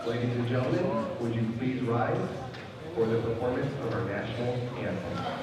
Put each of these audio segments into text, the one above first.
Ladies and gentlemen, would you please rise for the performance of our national anthem.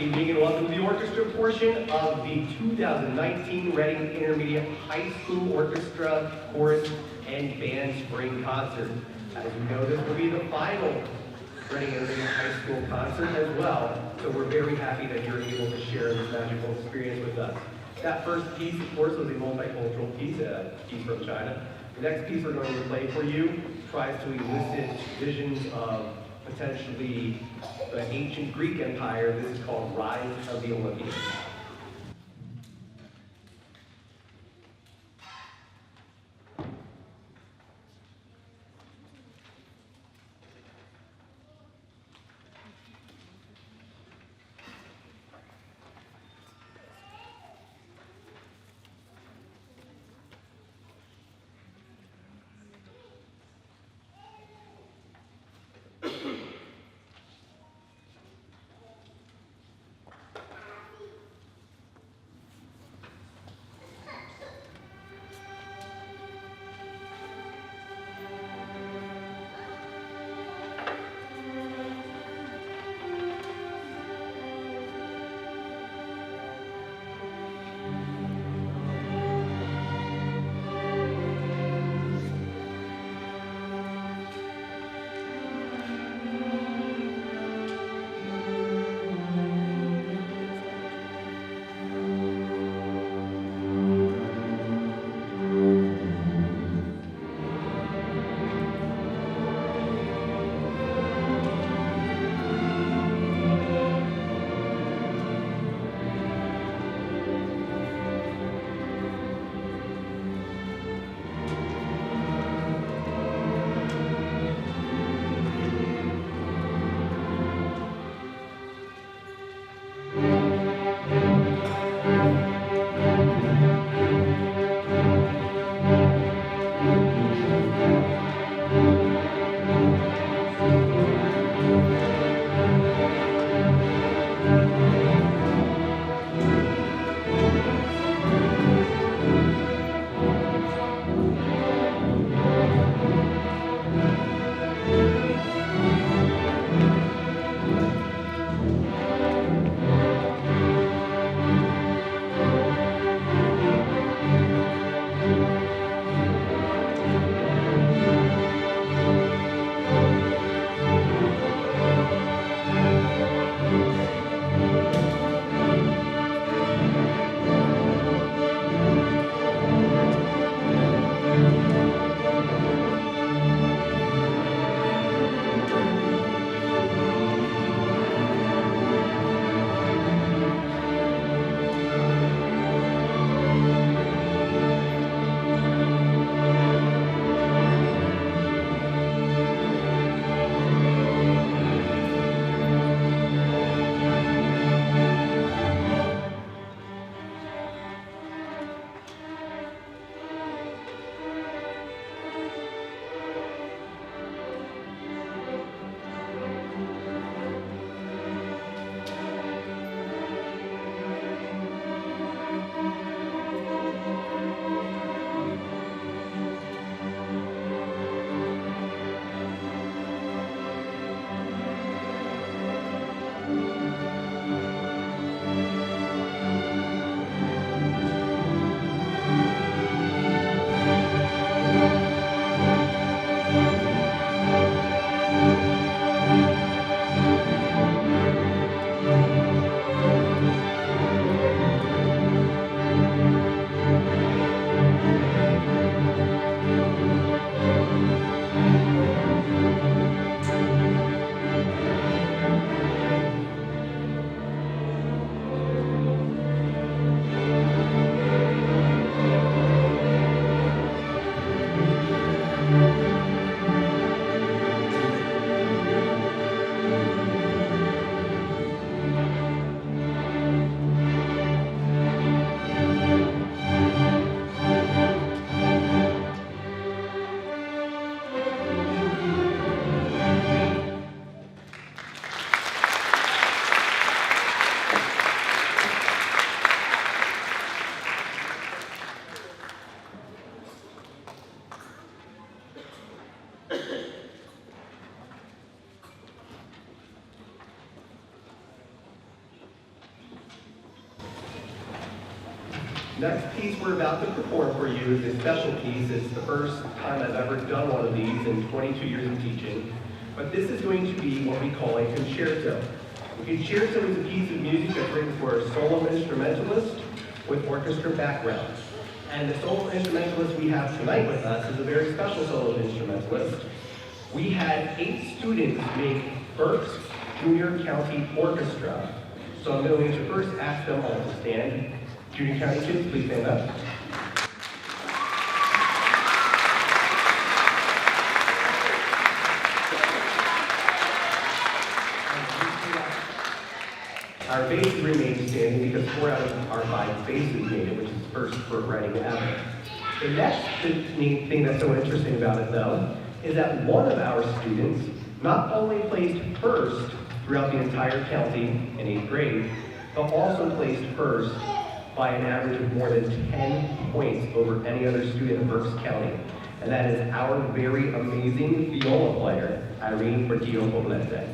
evening and welcome to the orchestra portion of the 2019 Reading Intermediate High School Orchestra, Chorus, and Band Spring Concert. As you know, this will be the final Reading Intermediate High School concert as well, so we're very happy that you're able to share this magical experience with us. That first piece, of course, was a multicultural piece, a piece from China. The next piece we're going to play for you tries to elicit visions of potentially the ancient Greek Empire. This is called Rise of the Olympians. Next piece we're about to perform for you is a special piece. It's the first time I've ever done one of these in 22 years of teaching. But this is going to be what we call a concerto. A concerto is a piece of music that's written for a solo instrumentalist with orchestra background. And the solo instrumentalist we have tonight with us is a very special solo instrumentalist. We had 8 students make first Junior County Orchestra. So I'm going to first ask them all to stand. Junior County kids, please stand up. Our basses remain standing because 4 out of our 5 basses made it, which is first for writing ever. The next neat thing that's so interesting about it, though, is that one of our students not only placed first throughout the entire county in 8th grade, but also placed first by an average of more than 10 points over any other student in Berks County. And that is our very amazing viola player, Irene Portillo-Poblete.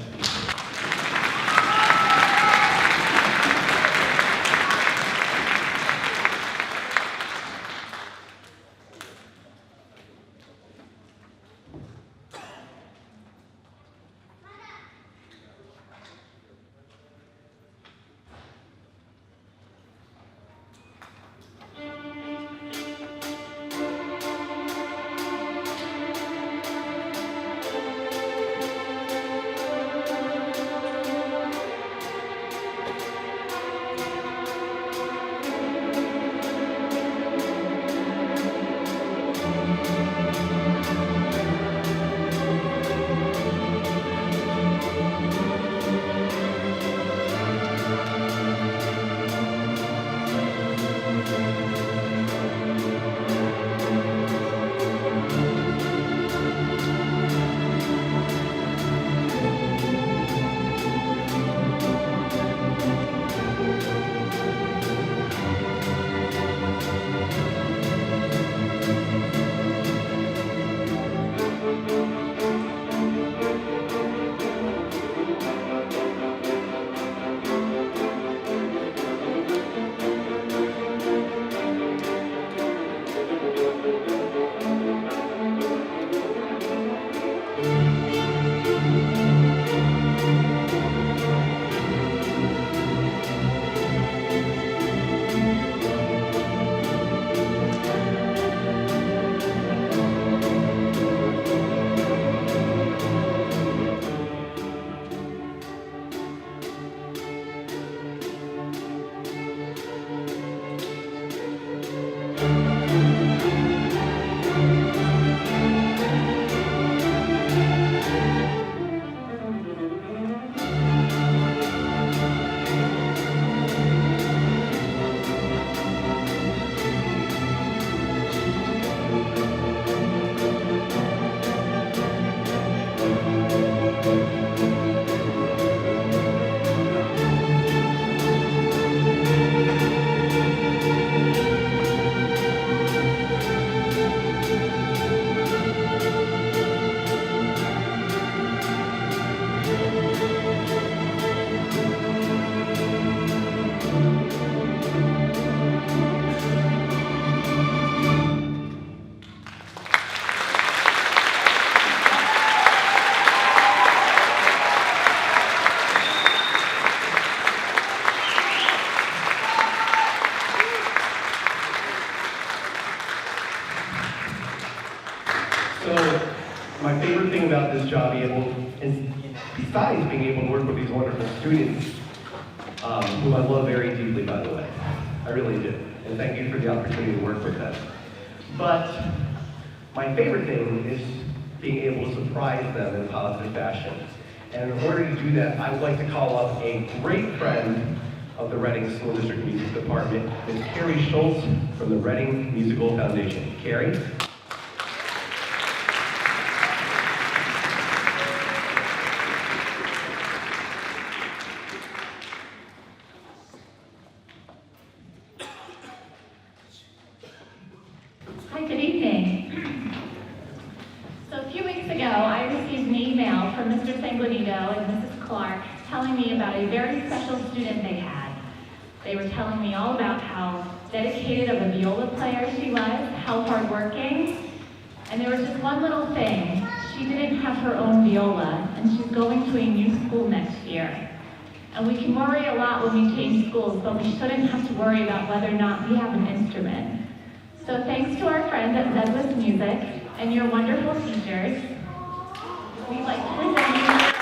My favorite thing about this job is, besides being able to work with these wonderful students, who I love very deeply, by the way, I really do, and thank you for the opportunity to work with them. But my favorite thing is being able to surprise them in a positive fashion. And in order to do that, I would like to call up a great friend of the Reading School District Music Department, Ms. Carrie Schultz from the Reading Musical Foundation. Carrie? Hi, good evening. So a few weeks ago, I received an email from Mr. Sanguinito and Mrs. Clark telling me about a very special student they had. They were telling me all about how dedicated of a viola player she was, how hardworking. And there was just one little thing. She didn't have her own viola, and she's going to a new school next year. And we can worry a lot when we change schools, but we shouldn't have to worry about whether or not we have an instrument. So thanks to our friends at Douglas Music and your wonderful teachers, we'd like to present you.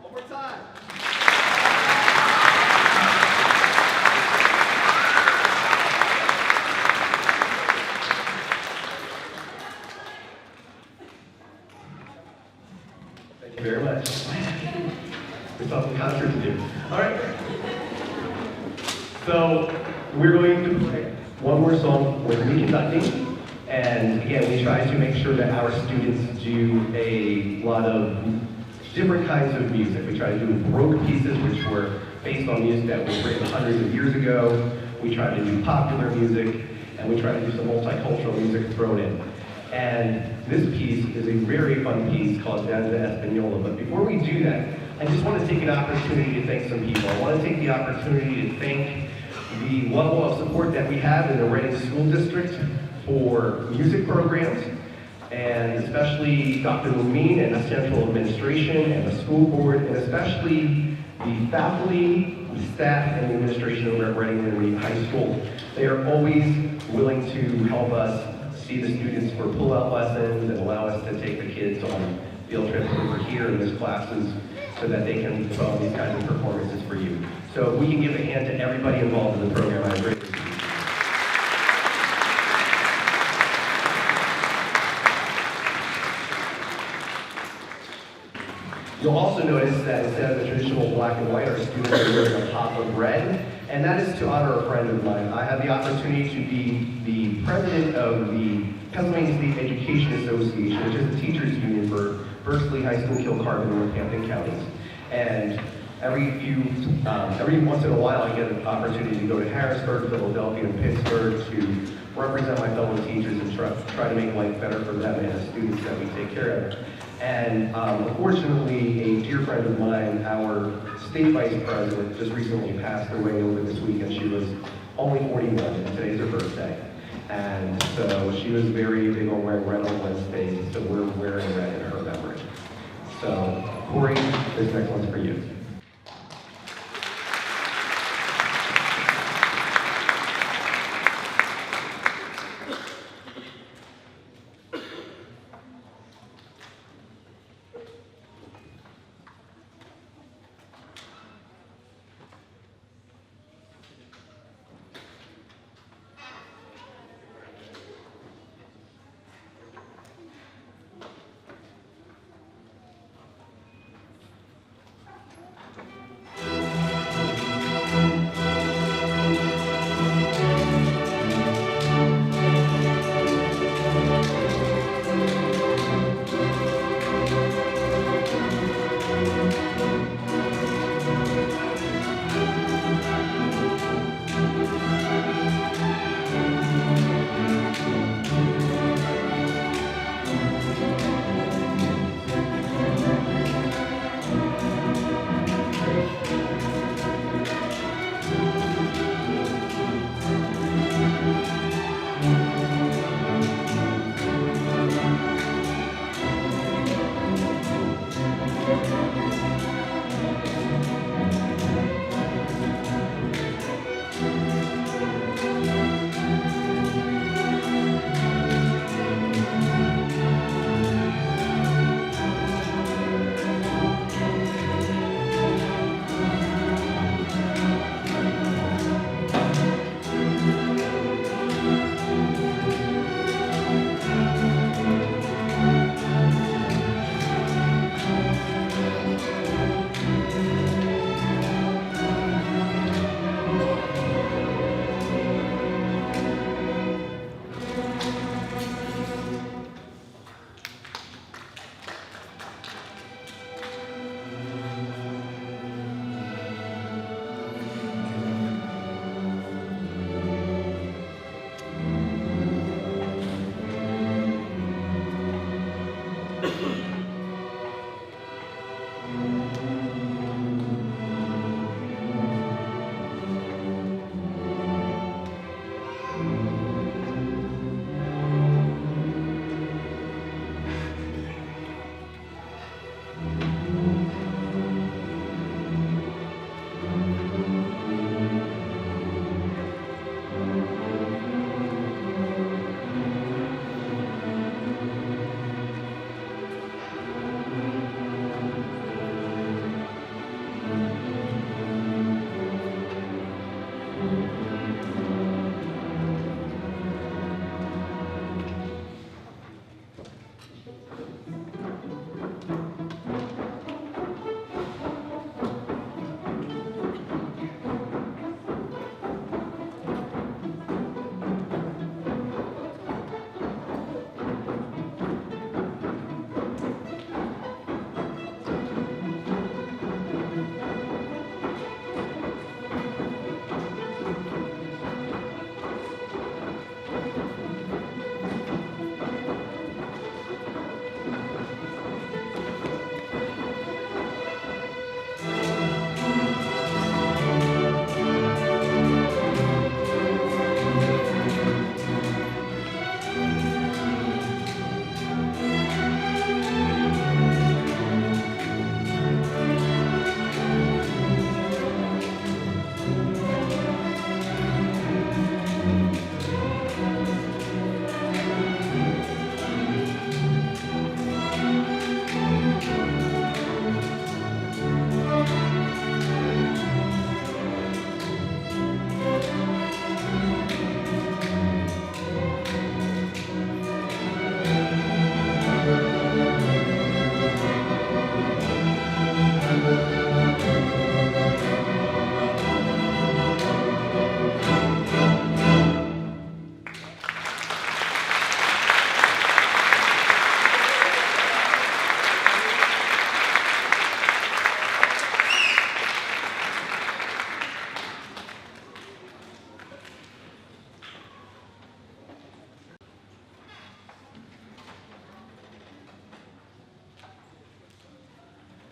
One more time. Thank you very much. We still have some concert to do. All right. So we're going to play one more song with me conducting. And again, we try to make sure that our students do a lot of different kinds of music. We try to do Baroque pieces, which were based on music that was written hundreds of years ago. We try to do popular music, and we try to do some multicultural music thrown in. And this piece is a very fun piece called Danza Española. But before we do that, I just want to take an opportunity to thank some people. I want to take the opportunity to thank the level of support that we have in the Reading School District for music programs, and especially Dr. Lumine and the Central Administration and the school board, and especially the faculty, the staff, and the administration over at Reading Intermediate High School. They are always willing to help us see the students for pull-out lessons and allow us to take the kids on field trips over here in these classes so that they can put on these kinds of performances for you. So if we can give a hand to everybody involved in the program, I greatly appreciate it. You'll also notice that instead of the traditional black and white, our students are wearing a pop of red, and that is to honor a friend of mine. I had the opportunity to be the president of the Pennsylvania State Education Association, which is the teachers union for Berkeley High School, Kilcarvan, and Northampton counties. And every once in a while, I get an opportunity to go to Harrisburg, Philadelphia, and Pittsburgh to represent my fellow teachers and try to make life better for them and the students that we take care of. And unfortunately, a dear friend of mine, our state vice president, just recently passed away over this week, and she was only 41, and today's her birthday. And so she was very big on wearing red on Wednesdays, so we're wearing red in her memory. So, Corey, this next one's for you.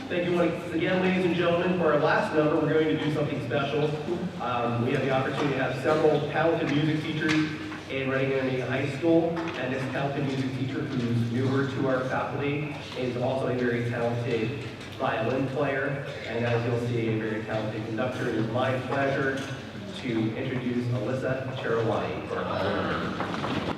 Thank you once again, ladies and gentlemen. For our last number, we're going to do something special. We have the opportunity to have several talented music teachers in Reading Intermediate High School, and this talented music teacher who's newer to our faculty is also a very talented violin player, and as you'll see, a very talented conductor. It is my pleasure to introduce Alyssa Cherawani for our final number.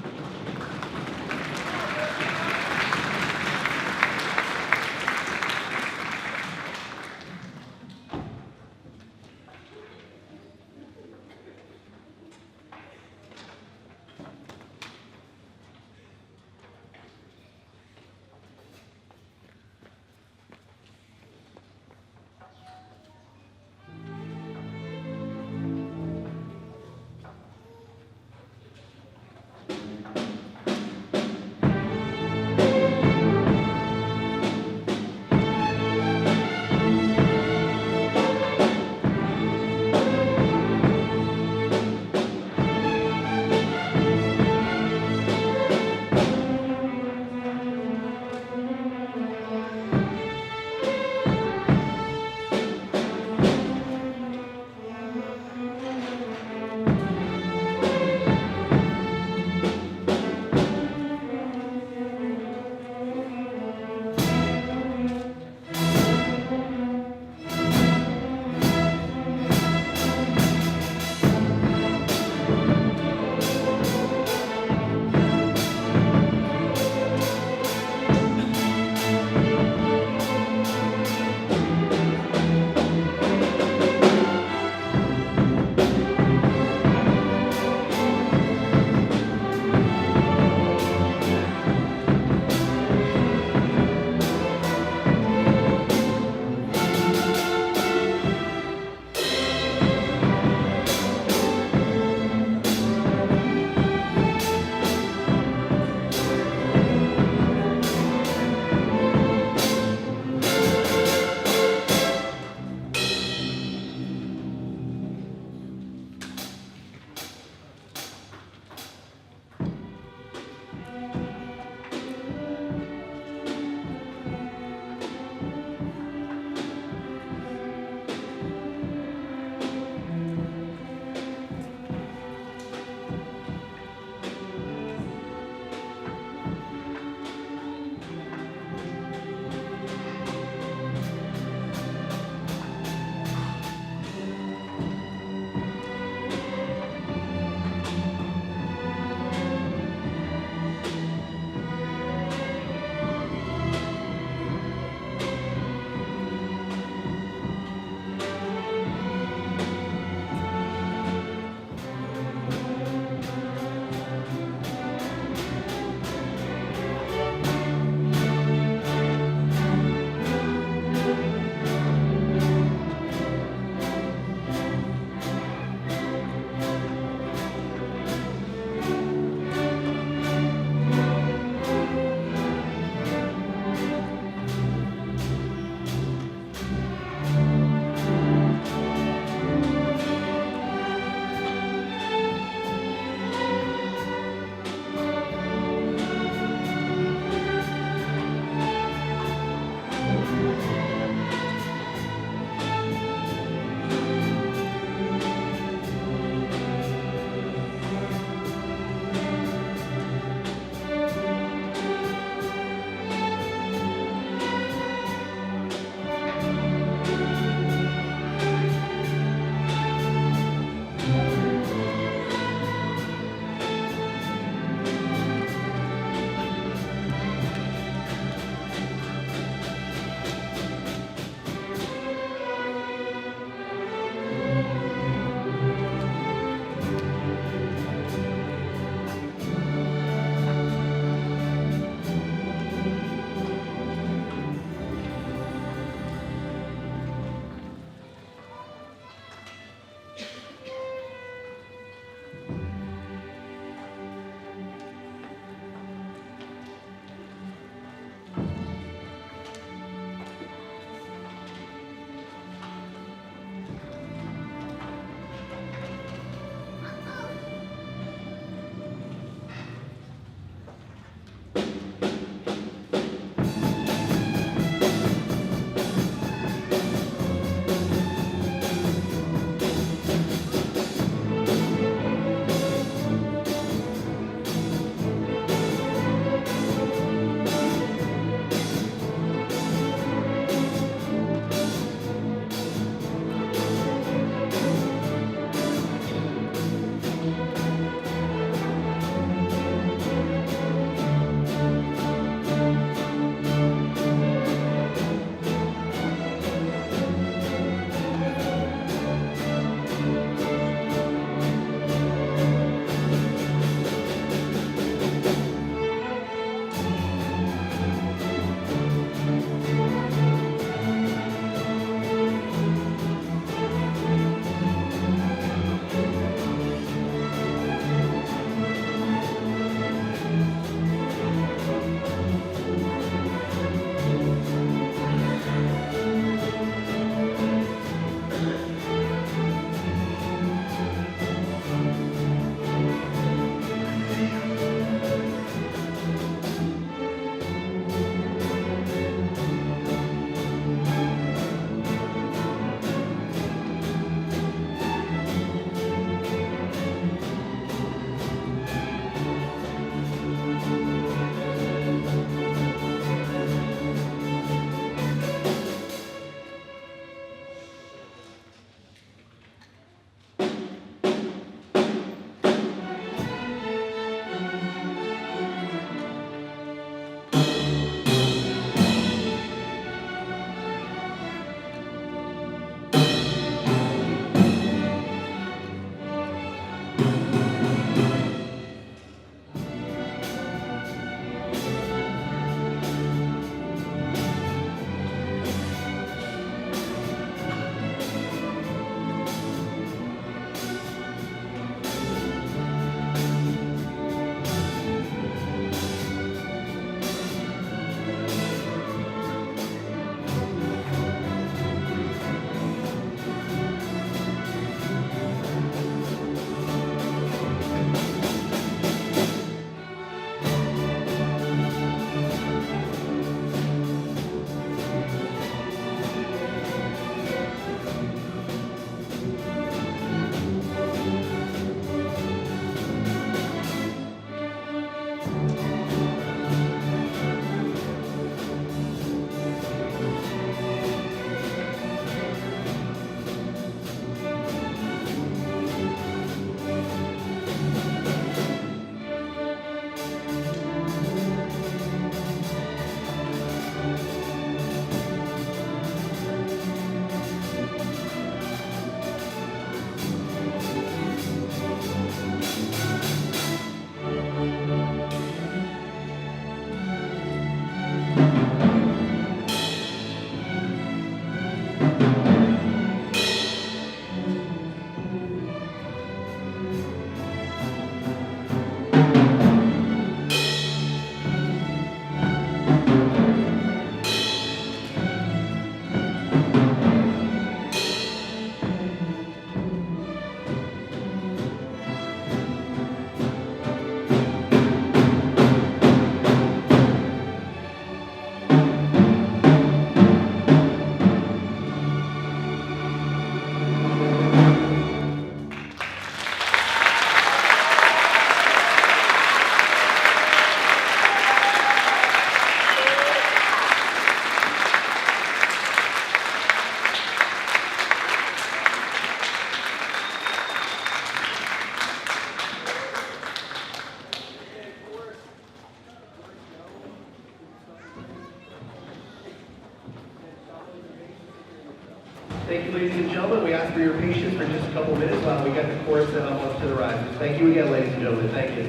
Thank you, ladies and gentlemen. We ask for your patience for just a couple minutes while we get the chorus set up to the risers. Thank you again, ladies and gentlemen. Thank you.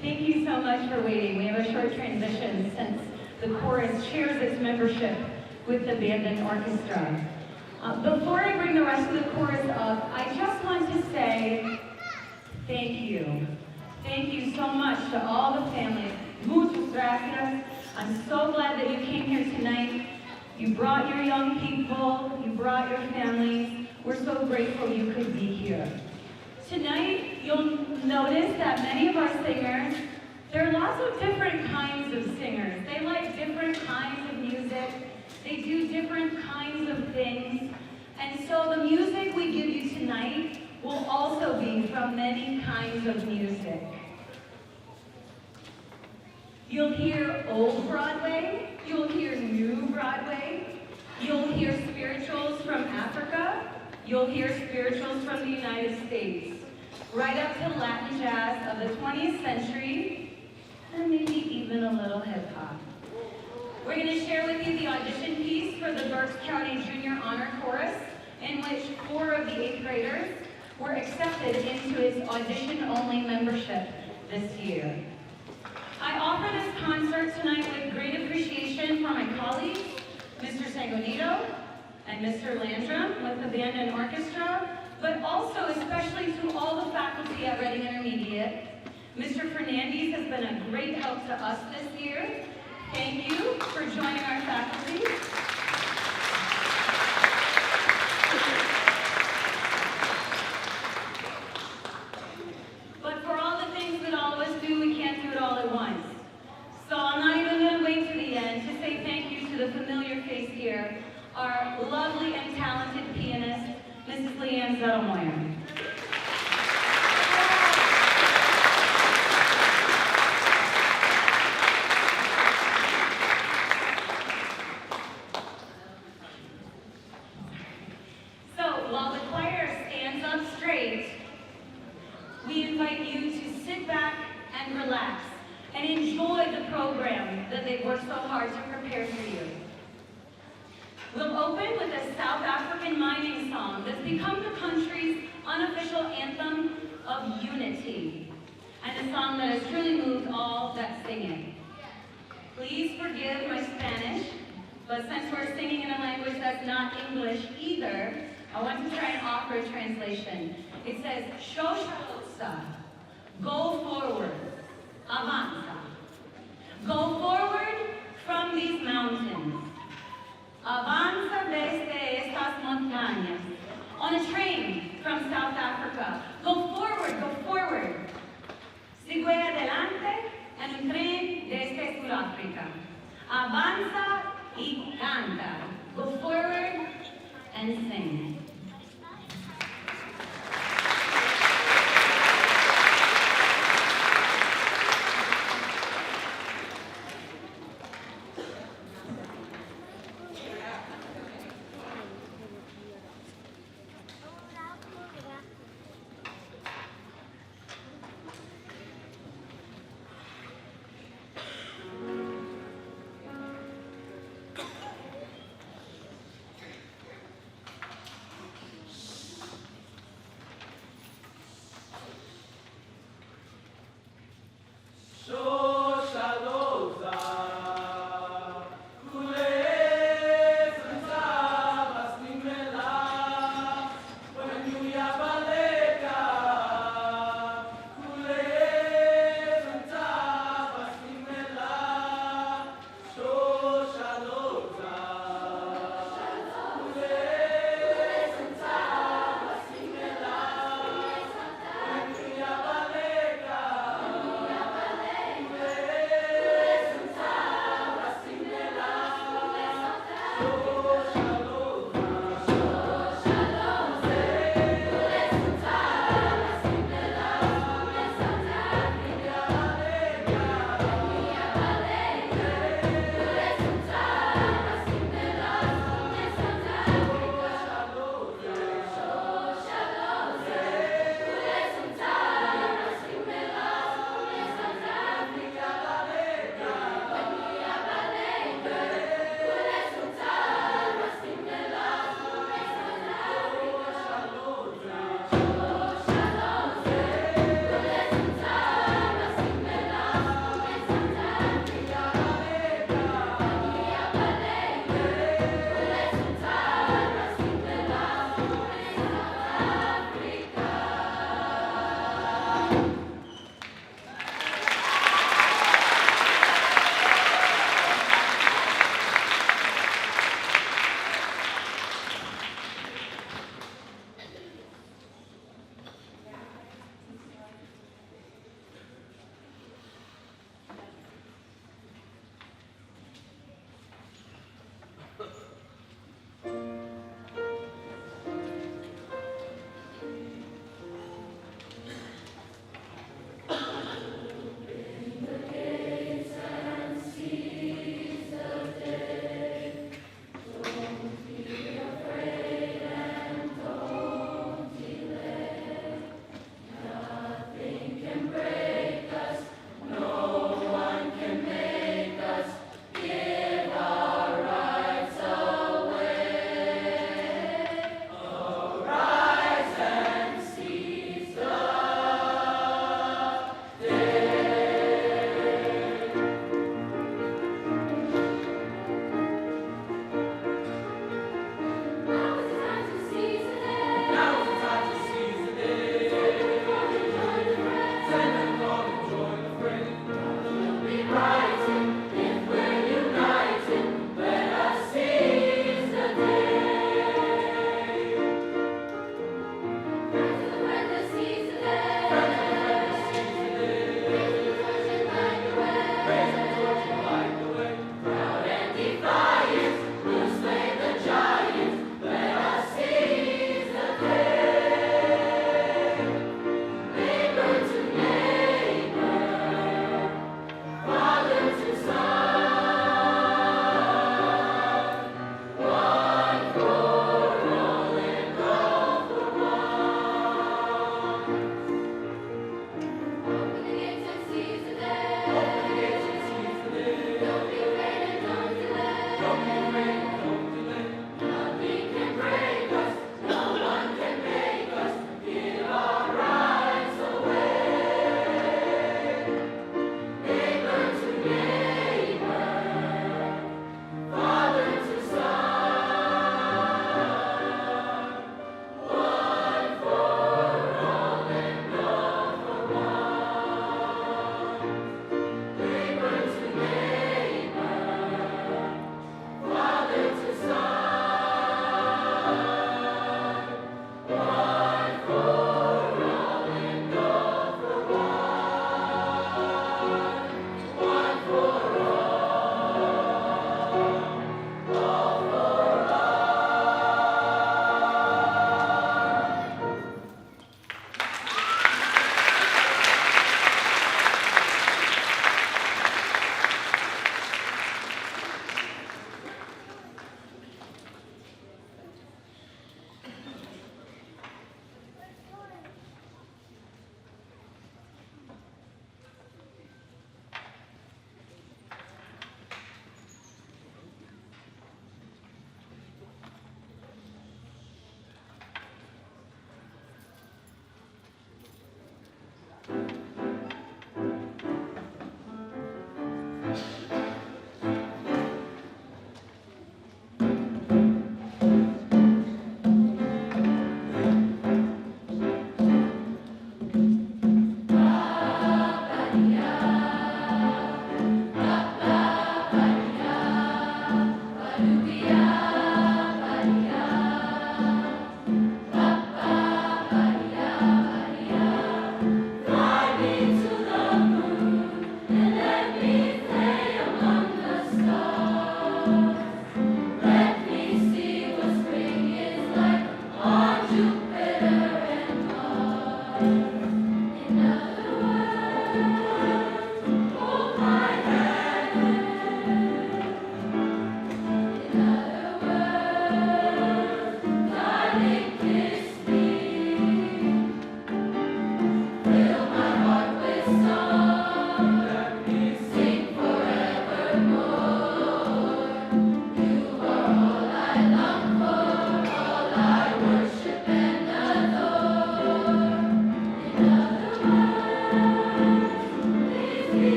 Thank you so much for waiting. We have a short transition since the chorus shares its membership with the band and orchestra. Before I bring the rest of the chorus up, I just want to say thank you. Thank you so much to all the families. Muchas gracias. I'm so glad that you came here tonight. You brought your young people, you brought your families. We're so grateful you could be here. Tonight, you'll notice that many of our singers, there are lots of different kinds of singers. They like different kinds of music. They do different kinds of things. And so the music we give you tonight will also be from many kinds of music. You'll hear old Broadway, you'll hear new Broadway, you'll hear spirituals from Africa, you'll hear spirituals from the United States, right up to Latin jazz of the 20th century, and maybe even a little hip hop. We're going to share with you the audition piece for the Berks County Junior Honor Chorus, in which 4 of the 8th graders were accepted into its audition-only membership this year. I offer this concert tonight with great appreciation for my colleagues, Mr. Sanguinito and Mr. Landrum with the band and orchestra, but also especially to all the faculty at Reading Intermediate. Mr. Fernandez has been a great help to us this year. Thank you for joining our faculty. But for all the things that all of us do, we can't do it all at once. So I'm not even going to wait to the end to say thank you to the familiar face here, our lovely and talented pianist, Mrs. Leanne Zettelmoyer. So while the choir stands up straight, we invite you to sit back and relax and enjoy the program that they've worked so hard to prepare for you. We'll open with a South African mining song that's become the country's unofficial anthem of unity, and a song that has truly moved all that sing it. Please forgive my Spanish, but since we're singing in a language that's not English either, I want to try and offer a translation. It says, Shosha, go forward, avanza. Go forward from these mountains. Avanza desde estas montañas. On a train from South Africa. Go forward, go forward. Sigue adelante en un tren desde Sudáfrica. Avanza y canta. Go forward and sing.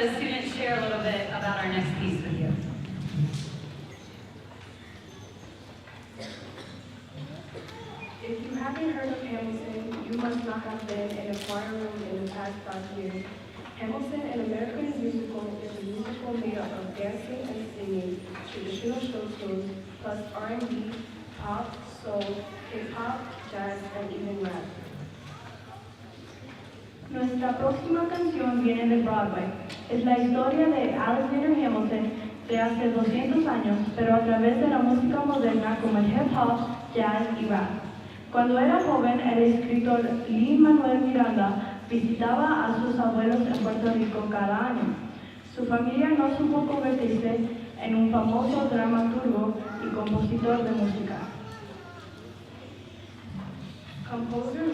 the students share a little bit about our next piece with you. If you haven't heard of Hamilton, you must not have been in a choir room in the past 5 years. Hamilton, an American musical, is a musical made up of dancing and singing, traditional show tunes, plus R&B, pop, soul, hip-hop, jazz, and even rap. Nuestra próxima canción viene de Broadway. Es la historia de Alexander Hamilton de hace 200 años, pero a través de la música moderna como el hip hop, jazz y rap. Cuando era joven, el escritor Lin-Manuel Miranda visitaba a sus abuelos en Puerto Rico cada año. Su familia no supo convertirse en un famoso dramaturgo y compositor de música. Composer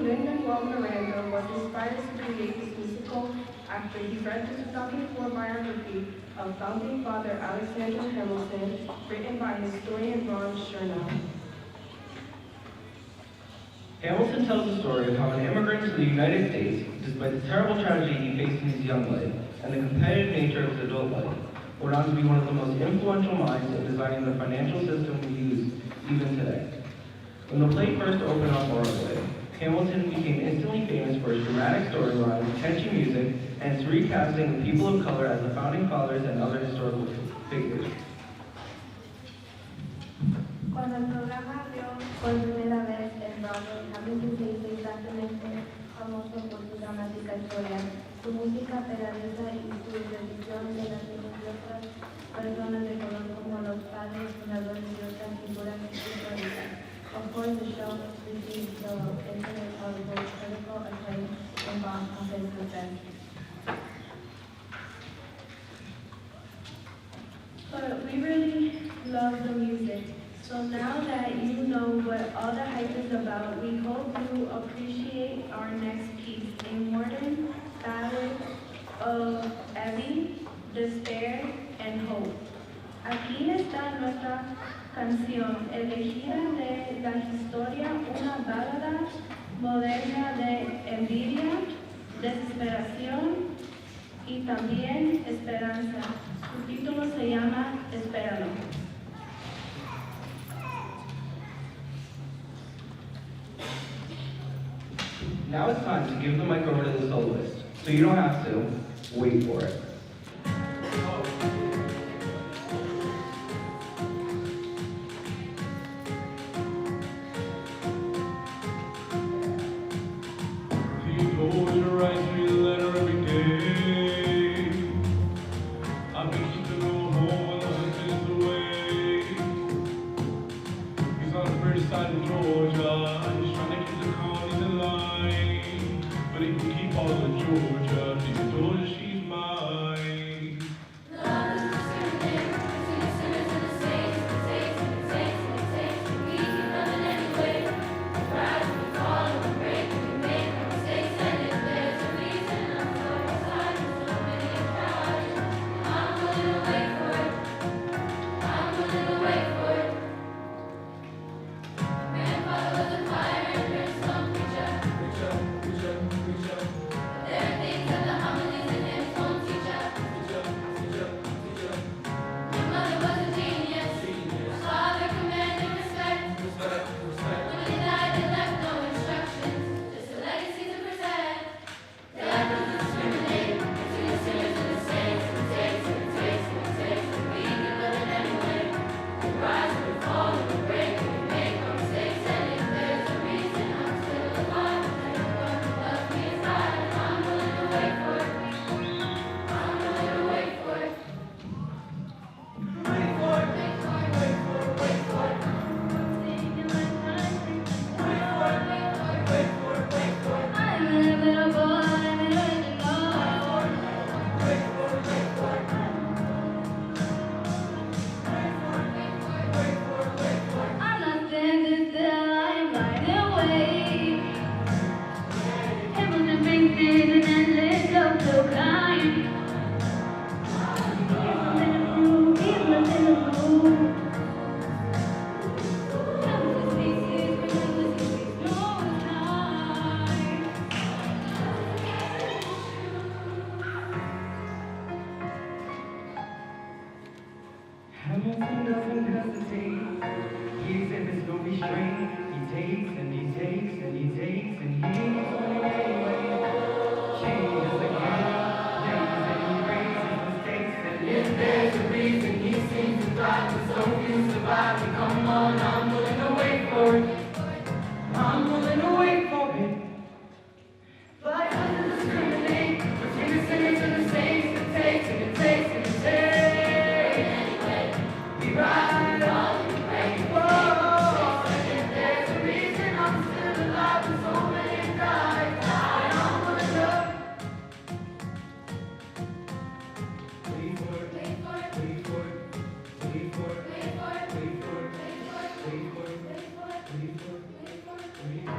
Lin-Manuel Miranda was inspired to create this musical after he read the 2004 biography of founding father Alexander Hamilton, written by historian Ron Chernow. Hamilton tells the story of how an immigrant to the United States, despite the terrible tragedy he faced in his young life and the competitive nature of his adult life, went on to be one of the most influential minds in designing the financial system we use even today. When the play first opened on Broadway, Hamilton became instantly famous for its dramatic storyline, catchy music, and its recasting of people of color as the founding fathers and other historical figures. Cuando el programa abrió por primera vez en Broadway, Hamilton se hizo exactamente famoso por su dramática historia, su música pegadiza y su rendición de las otras personas de color como los padres fundadores de otras figuras históricas. Of course, the show received the infinite of both critical acclaim and box office success. But we really love the music. So now that you know what all the hype is about, we hope you appreciate our next piece, a modern ballad of envy, despair, and hope. Aquí está nuestra canción, elegida de la historia, una balada moderna de envidia, desesperación y también esperanza. Su título se llama Espéralo. Now it's time to give the mic over to the soloist, so you don't have to wait for it. There are things train. He takes and he takes and he takes and he's away. Changes again, days and he raises mistakes. And if there's a reason he seems to thrive, and so few survive. Come on, I'm willing to wait for it. I'm willing to wait for it. Life doesn't discriminate between the sinners and the saints. It takes and it takes and it takes. We ride on the rain. Whoa. And if there's a reason I'm still alive, and so many died, and I'm willing to wait for it, wait for it, wait for it, wait for it, wait for it, wait for it, wait for it, wait for it, wait for it, wait for it, wait for it.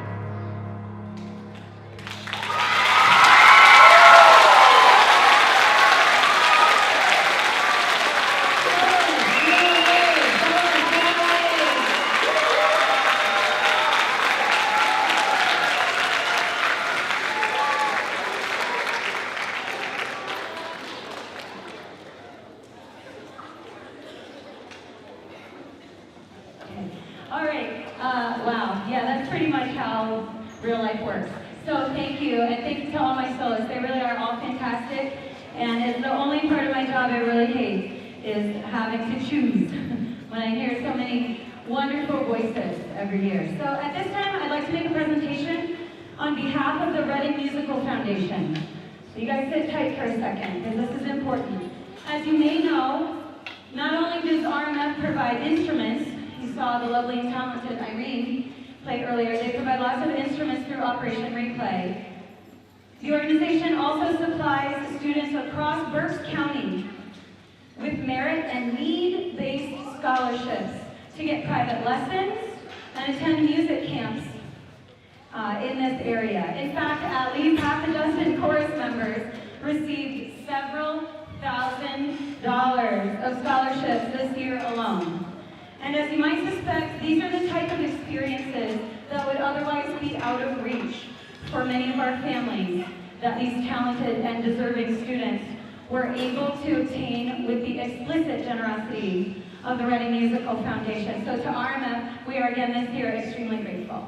All right. Wow. Yeah, that's pretty much how real life works. So thank you, and thank you to all my soloists. They really are all fantastic. And it's the only part of my job I really hate is having to choose when I hear so many wonderful voices every year. So at this time, I'd like to make a presentation on behalf of the Reading Musical Foundation. So you guys sit tight for a second, because this is important. As you may know, not only does RMF provide instruments, you saw the lovely and talented Irene play earlier, they provide lots of instruments through Operation Replay. The organization also supplies students across Berks County with merit and need-based scholarships to get private lessons and attend music camps in this area. In fact, at least half a dozen chorus members received several $1,000s of scholarships this year alone. And as you might suspect, these are the type of experiences that would otherwise be out of reach for many of our families that these talented and deserving students were able to obtain with the explicit generosity of the Reading Musical Foundation. So to RMF, we are again this year extremely grateful.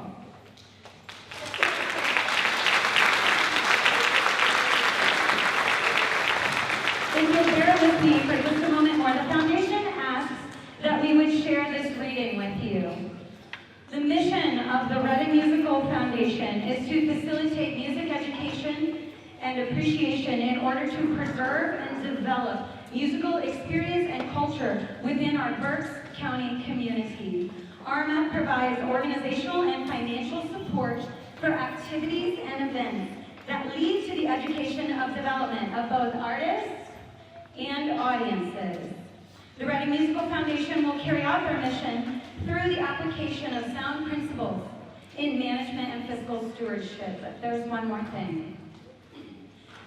If you'll bear with me for just a moment more, the foundation asks that we would share this reading with you. The mission of the Reading Musical Foundation is to facilitate music education and appreciation in order to preserve and develop musical experience and culture within our Berks County community. RMF provides organizational and financial support for activities and events that lead to the education of development of both artists and audiences. The Reading Musical Foundation will carry out their mission through the application of sound principles in management and fiscal stewardship. But there's one more thing.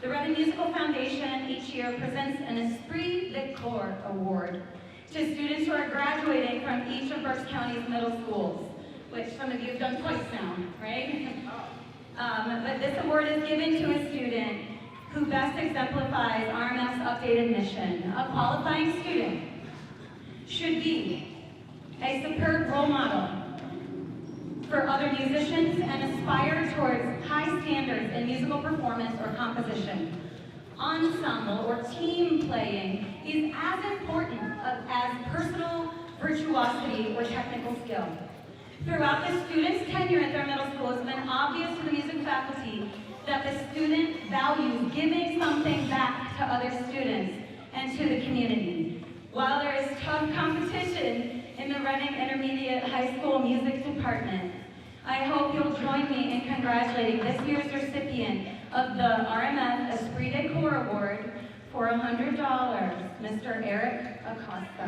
The Reading Musical Foundation each year presents an Esprit de Corps Award to students who are graduating from each of Berks County's middle schools, which some of you have done twice now, right? But this award is given to a student who best exemplifies RMF's updated mission. A qualifying student should be a superb role model for other musicians and aspire towards high standards in musical performance or composition. Ensemble or team playing is as important as personal virtuosity or technical skill. Throughout the student's tenure at their middle school, it's been obvious to the music faculty that the student values giving something back to other students and to the community. While there is tough competition in the Reading Intermediate High School Music Department, I hope you'll join me in congratulating this year's recipient of the RMF Esprit de Corps Award for $100, Mr. Eric Acosta.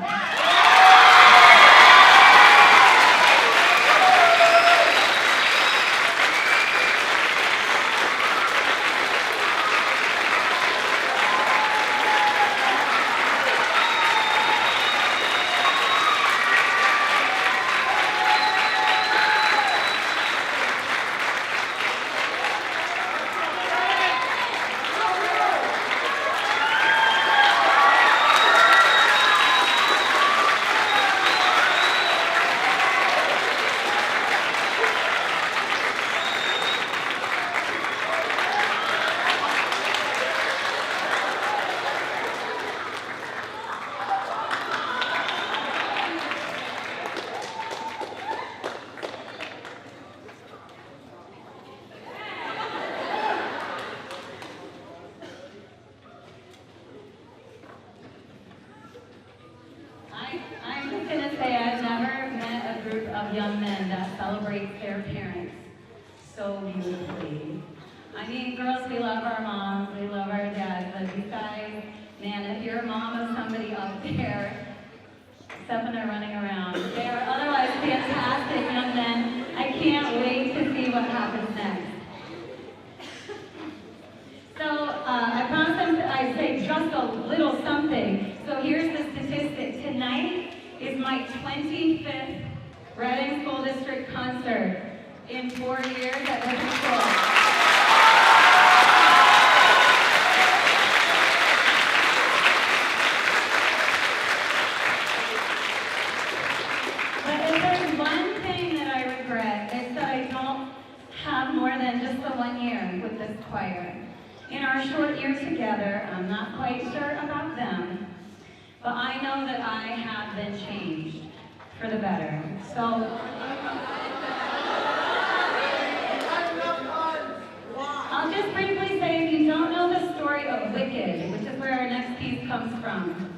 so beautifully. I mean, girls, we love our moms, we love our dads, but these guys, man, if you're a mom of somebody up there, except when they're running around, they are otherwise fantastic young men. I can't wait to see what happens next. So I promised them I'd say just a little something. So here's the statistic. Tonight is my 25th Reading School District concert in 4 years at Reading School. But if there's one thing that I regret, it's that I don't have more than just the 1 year with this choir. In our short year together, I'm not quite sure about them, but I know that I have been changed for the better. So, I'll just briefly say, if you don't know the story of Wicked, which is where our next piece comes from,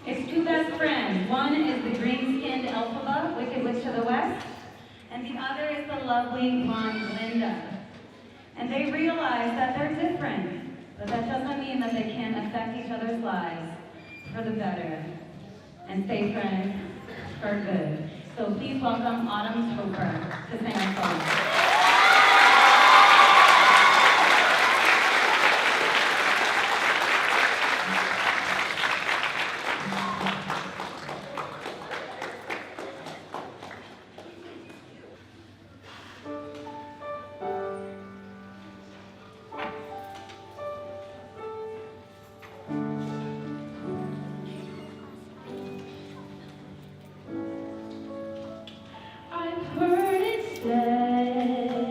it's two best friends. One is the green-skinned Elphaba, Wicked Witch of the West, and the other is the lovely blonde Glinda. And they realize that they're different, but that doesn't mean that they can't affect each other's lives for the better and stay friends for good. So please welcome Autumn Topper to sing our song. I've heard it said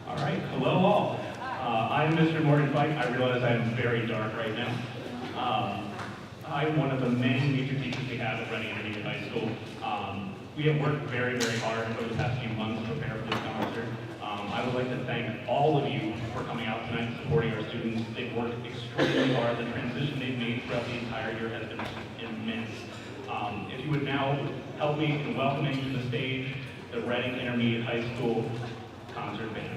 All right, hello all. I'm Mr. Morgan Fike. I realize I'm very dark right now. I'm one of the many music teachers we have at Reading Intermediate High School. We have worked very, very hard over the past few months to prepare for this concert. I would like to thank all of you for coming out tonight and supporting our students. They've worked extremely hard. The transition they've made throughout the entire year has been immense. If you would now help me in welcoming to the stage the Reading Intermediate High School Concert Band.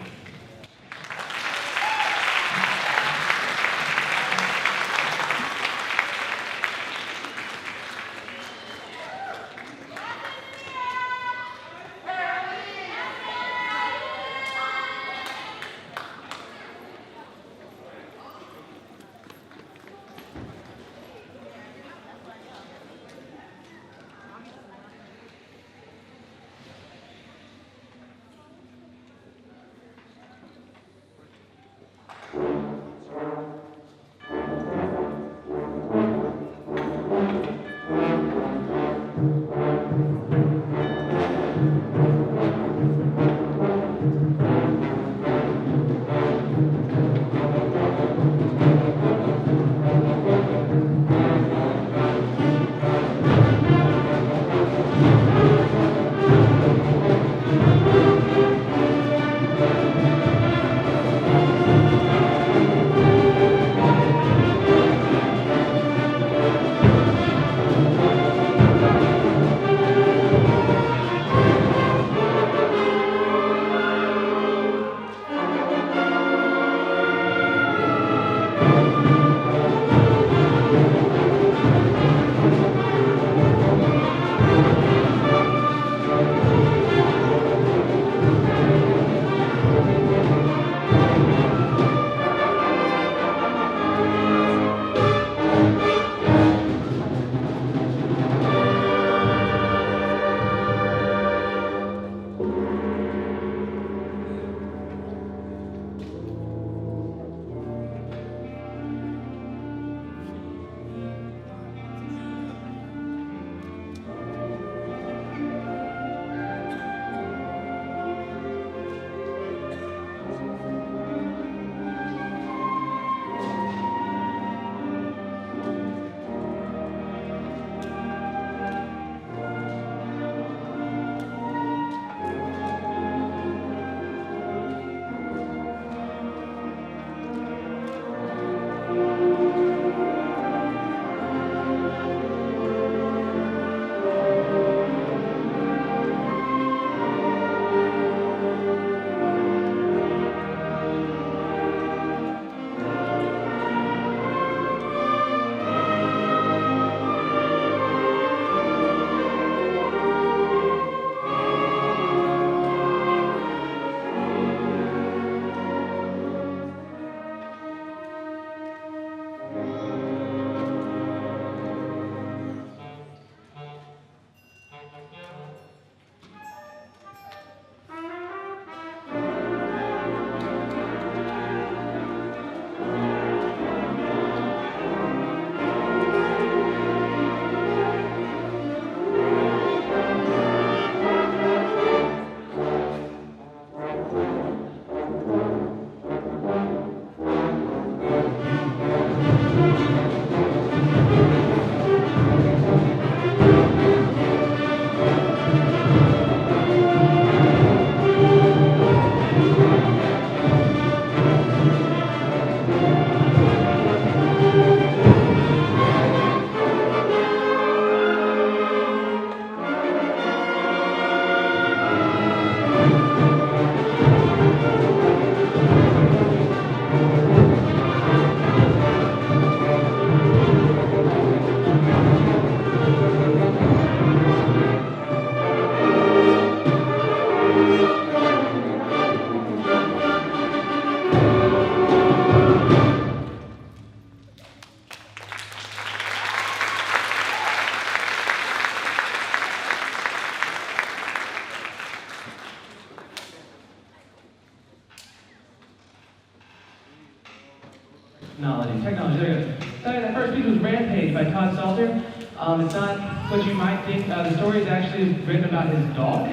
Technology, there you go. So the first piece was Rampage by Todd Salter. It's not what you might think. The story is actually written about his dog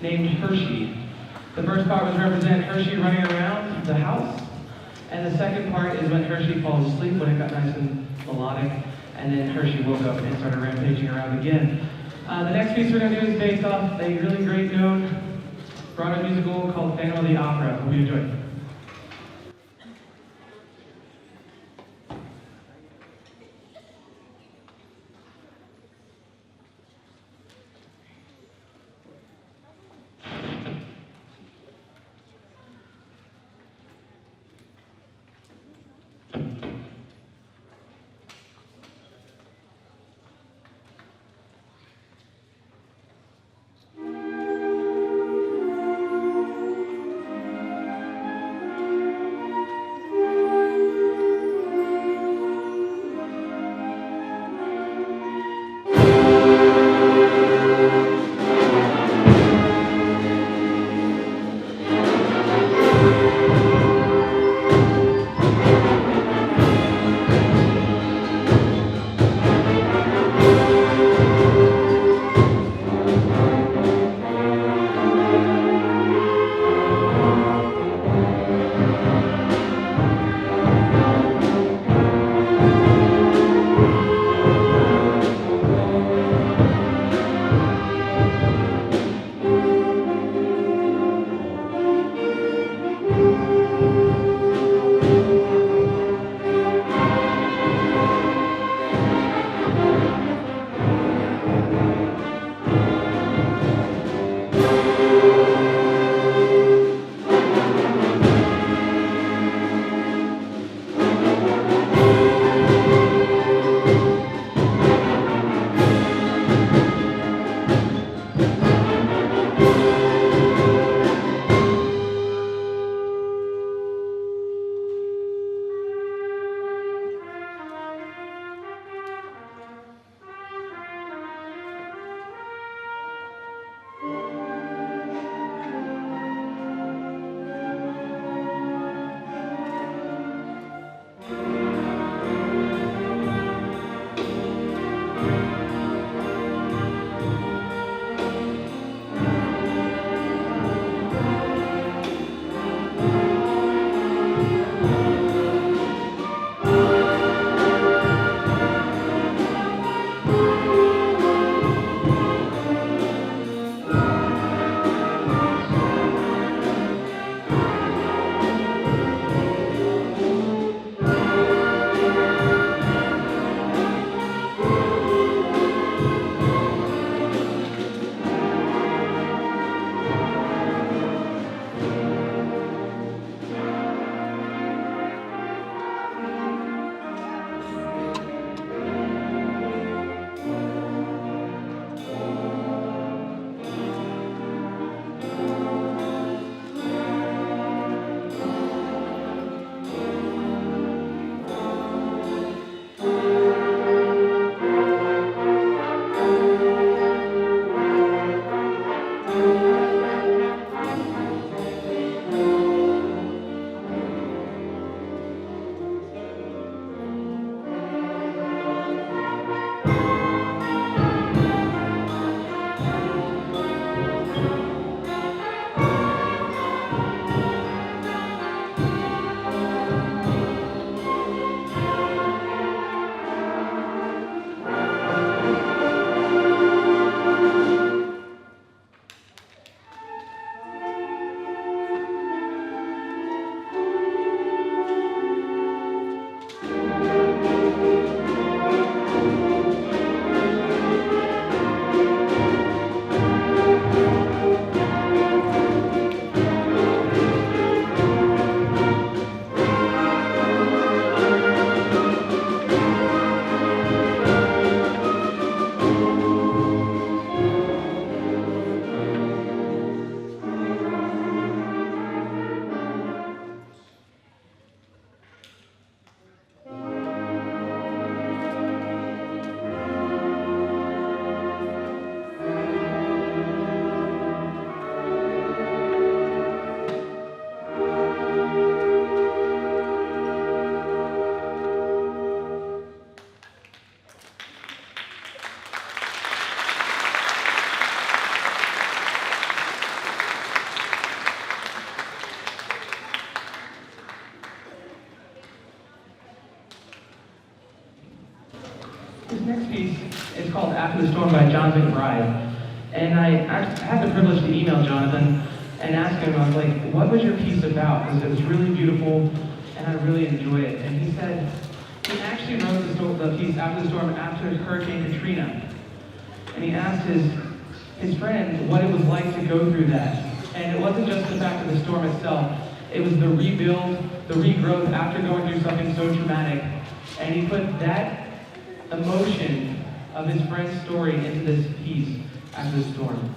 named Hershey. The first part was represent Hershey running around the house. And the second part is when Hershey falls asleep, when it got nice and melodic. And then Hershey woke up and started rampaging around again. The next piece we're going to do is based off a really great known Broadway musical called Phantom of the Opera. Hope you enjoy. This next piece is called After the Storm by Jonathan Bryan. And I had the privilege to email Jonathan and ask him, I was like, what was your piece about? Because it was really beautiful and I really enjoy it. And he said he actually wrote the piece After the Storm after Hurricane Katrina. And he asked his friend what it was like to go through that. And it wasn't just the fact of the storm itself, it was the rebuild, the regrowth after going through something so traumatic. And he put that emotion of his friend's story into this piece, After the Storm.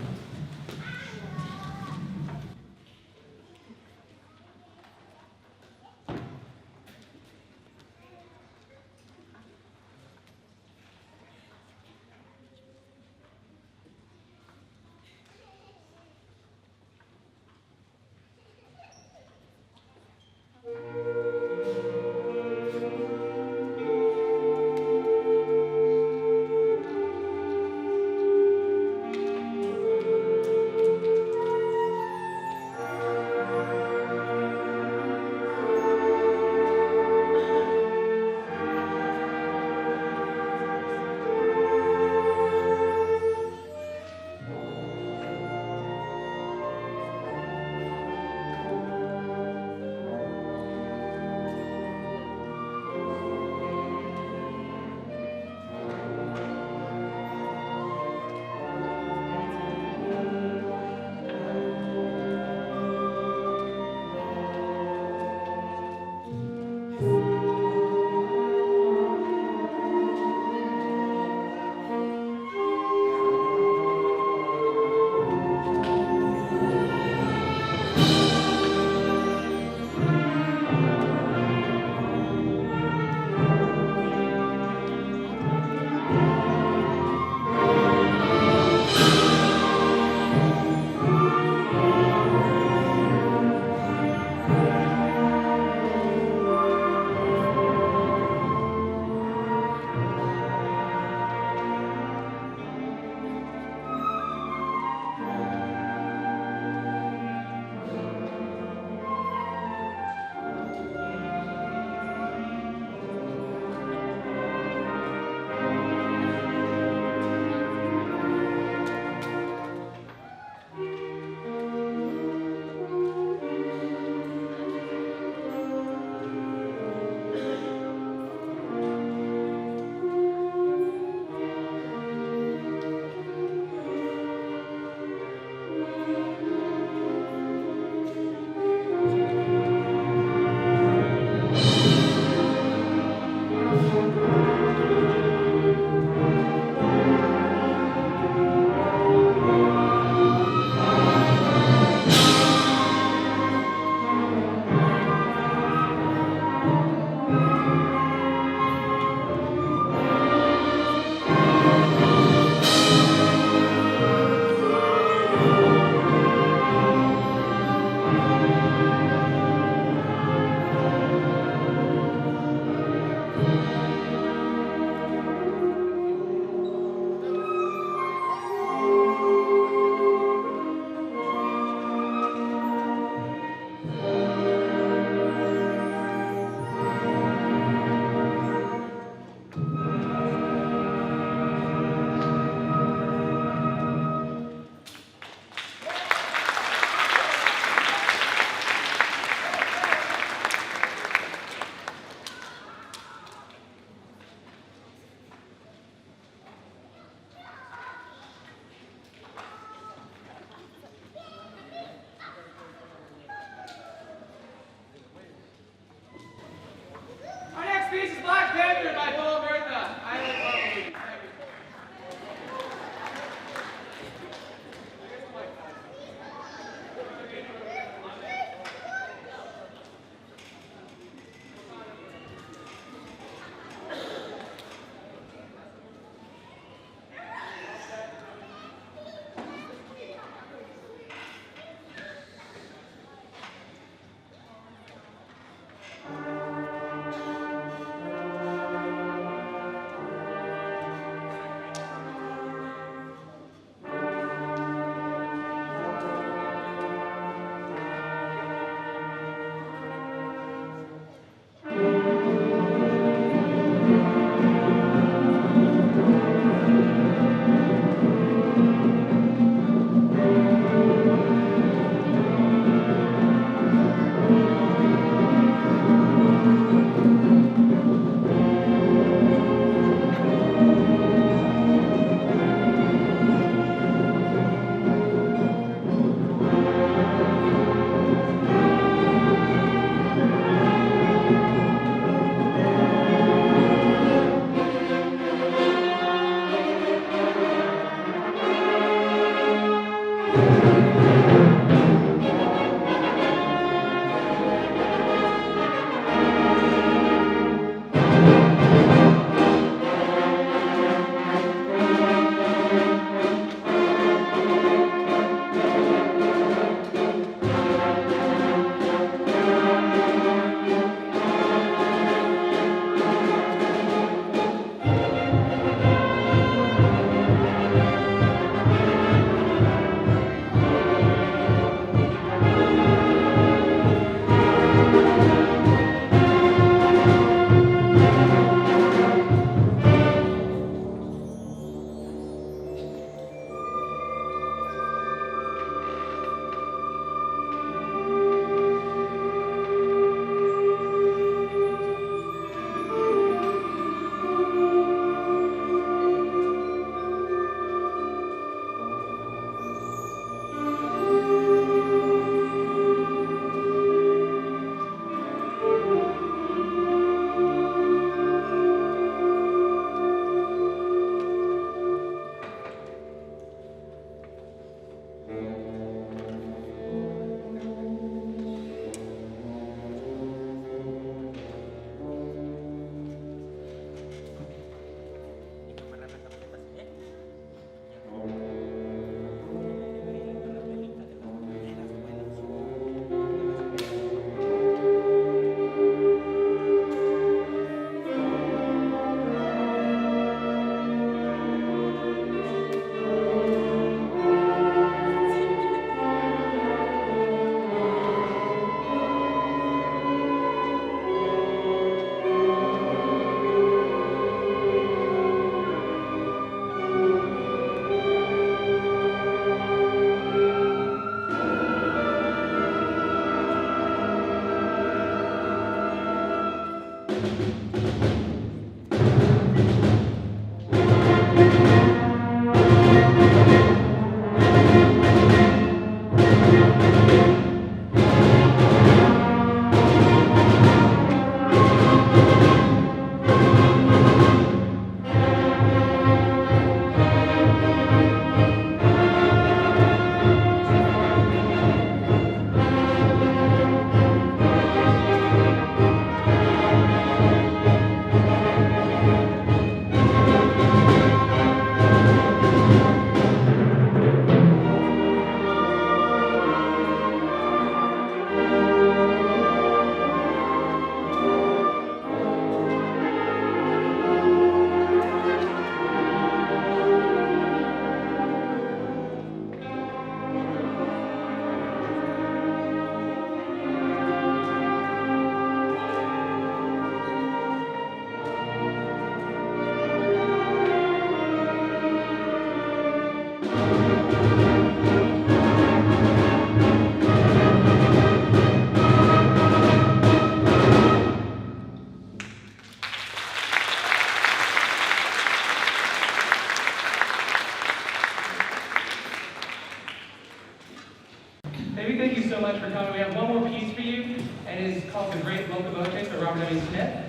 Baby, thank you so much for coming. We have one more piece for you, and it is called The Great Locomotive by Robert W. Smith.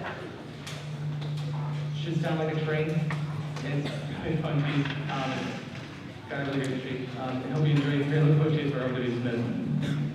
Should sound like a train. It's a really fun piece. Got a really good treat. I hope you enjoy The Great Locomotive by Robert W. Smith.